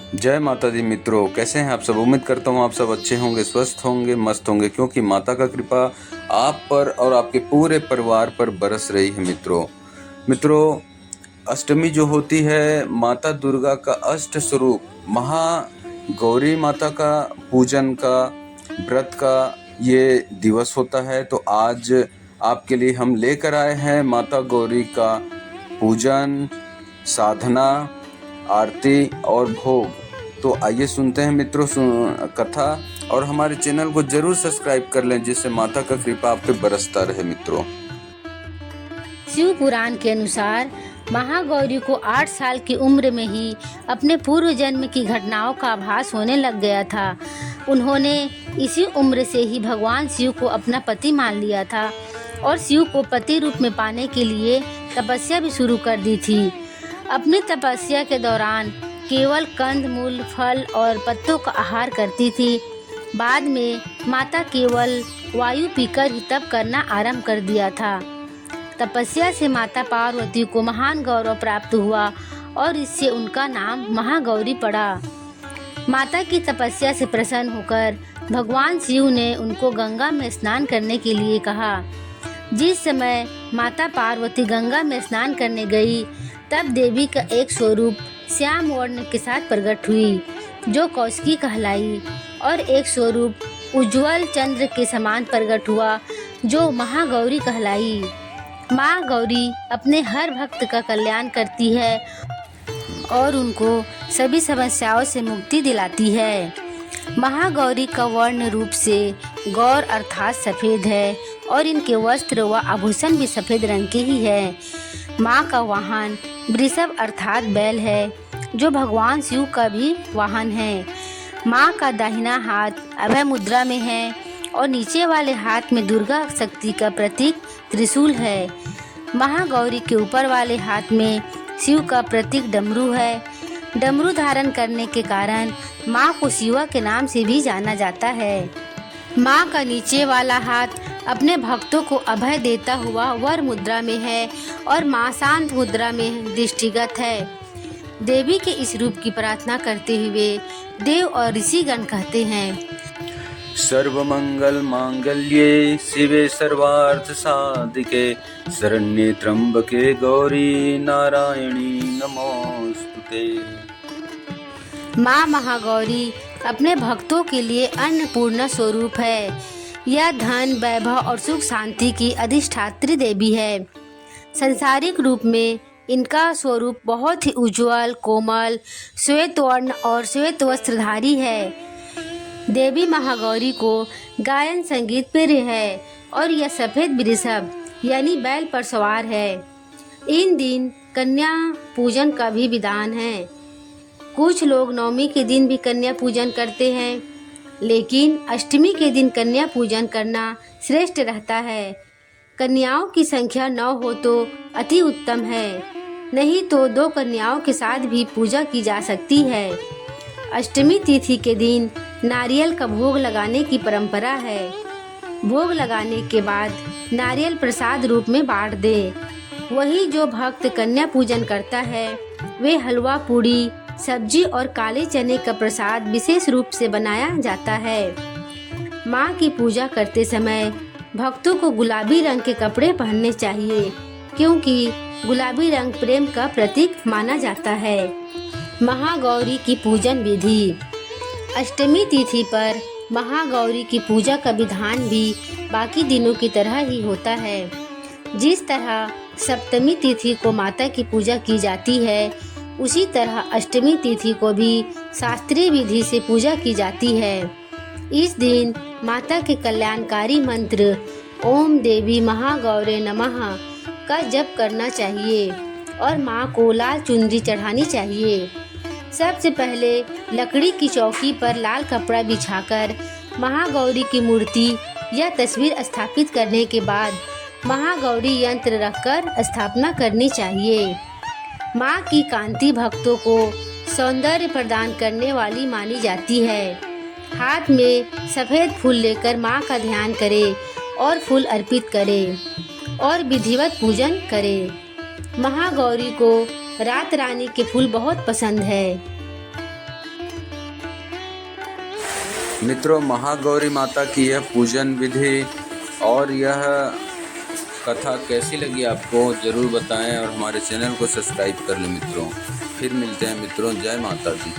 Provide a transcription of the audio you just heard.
जय माता दी मित्रों, कैसे हैं आप सब। उम्मीद करता हूँ आप सब अच्छे होंगे, स्वस्थ होंगे, मस्त होंगे, क्योंकि माता का कृपा आप पर और आपके पूरे परिवार पर बरस रही है। मित्रों, अष्टमी जो होती है माता दुर्गा का अष्ट स्वरूप महागौरी माता का पूजन का व्रत का ये दिवस होता है। तो आज आपके लिए हम लेकर आए हैं माता गौरी का पूजन, साधना, आरती और भोग। तो आइए सुनते हैं मित्रों कथा, और हमारे चैनल को जरूर सब्सक्राइब कर लें जिससे माता का कृपा आप पे बरसता रहे। मित्रों, शिव पुराण के अनुसार महागौरी को 8 साल की उम्र में ही अपने पूर्व जन्म की घटनाओं का आभास होने लग गया था। उन्होंने इसी उम्र से ही भगवान शिव को अपना पति मान लिया था और शिव को पति रूप में पाने के लिए तपस्या भी शुरू कर दी थी। अपनी तपस्या के दौरान केवल कंद मूल, फल और पत्तों का आहार करती थी। बाद में माता केवल वायु पीकर ही तप करना आरंभ कर दिया था। तपस्या से माता पार्वती को महान गौरव प्राप्त हुआ और इससे उनका नाम महागौरी पड़ा। माता की तपस्या से प्रसन्न होकर भगवान शिव ने उनको गंगा में स्नान करने के लिए कहा। जिस समय माता पार्वती गंगा में स्नान करने गई, तब देवी का एक स्वरूप श्याम वर्ण के साथ प्रकट हुई, जो कौशिकी कहलाई, और एक स्वरूप उज्ज्वल चंद्र के समान प्रकट हुआ, जो महागौरी कहलाई। माँ गौरी अपने हर भक्त का कल्याण करती है और उनको सभी समस्याओं से मुक्ति दिलाती है। महागौरी का वर्ण रूप से गौर अर्थात सफ़ेद है और इनके वस्त्र व आभूषण भी सफ़ेद रंग के ही है। माँ का वाहन वृषभ अर्थात बैल है, जो भगवान शिव का भी वाहन है। माँ का दाहिना हाथ अभय मुद्रा में है और नीचे वाले हाथ में दुर्गा शक्ति का प्रतीक त्रिशूल है। महागौरी के ऊपर वाले हाथ में शिव का प्रतीक डमरू है। डमरू धारण करने के कारण माँ को शिवा के नाम से भी जाना जाता है। माँ का नीचे वाला हाथ अपने भक्तों को अभय देता हुआ वर मुद्रा में है और माँ शांत मुद्रा में दृष्टिगत है। देवी के इस रूप की प्रार्थना करते हुए देव और ऋषिगण कहते हैं, सर्वमंगल मांगल्ये शिवे सर्वार्थ साधिके शरण्ये त्र्यंबके गौरी नारायणी नमोस्तुते। माँ महागौरी अपने भक्तों के लिए अन्नपूर्णा स्वरूप है। यह धन, वैभव और सुख शांति की अधिष्ठात्री देवी है। सांसारिक रूप में इनका स्वरूप बहुत ही उज्जवल, कोमल, श्वेत वर्ण और श्वेत वस्त्रधारी है। देवी महागौरी को गायन संगीत प्रिय है और यह सफ़ेद वृषभ यानी बैल पर सवार है। इन दिन कन्या पूजन का भी विधान है। कुछ लोग नवमी के दिन भी कन्या पूजन करते हैं, लेकिन अष्टमी के दिन कन्या पूजन करना श्रेष्ठ रहता है। कन्याओं की संख्या 9 हो तो अति उत्तम है, नहीं तो 2 कन्याओं के साथ भी पूजा की जा सकती है। अष्टमी तिथि के दिन नारियल का भोग लगाने की परंपरा है। भोग लगाने के बाद नारियल प्रसाद रूप में बांट दे। वही जो भक्त कन्या पूजन करता है वे हलवा, पूड़ी, सब्जी और काले चने का प्रसाद विशेष रूप से बनाया जाता है। माँ की पूजा करते समय भक्तों को गुलाबी रंग के कपड़े पहनने चाहिए, क्योंकि गुलाबी रंग प्रेम का प्रतीक माना जाता है। महागौरी की पूजन विधि। अष्टमी तिथि पर महागौरी की पूजा का विधान भी बाकी दिनों की तरह ही होता है। जिस तरह सप्तमी तिथि को माता की पूजा की जाती है, उसी तरह अष्टमी तिथि को भी शास्त्रीय विधि से पूजा की जाती है। इस दिन माता के कल्याणकारी मंत्र ओम देवी महागौरे नमः का जप करना चाहिए और माँ को लाल चुनरी चढ़ानी चाहिए। सबसे पहले लकड़ी की चौकी पर लाल कपड़ा बिछाकर महागौरी की मूर्ति या तस्वीर स्थापित करने के बाद महागौरी यंत्र रखकर स्थापना करनी चाहिए। माँ की कांति भक्तों को सौंदर्य प्रदान करने वाली मानी जाती है। हाथ में सफ़ेद फूल लेकर माँ का ध्यान करें और फूल अर्पित करें और विधिवत पूजन करें। महागौरी को रात रानी के फूल बहुत पसंद है। मित्रों, महागौरी माता की यह पूजन विधि और यह कथा कैसी लगी आपको ज़रूर बताएं और हमारे चैनल को सब्सक्राइब कर लें मित्रों। फिर मिलते हैं मित्रों। जय माता दी।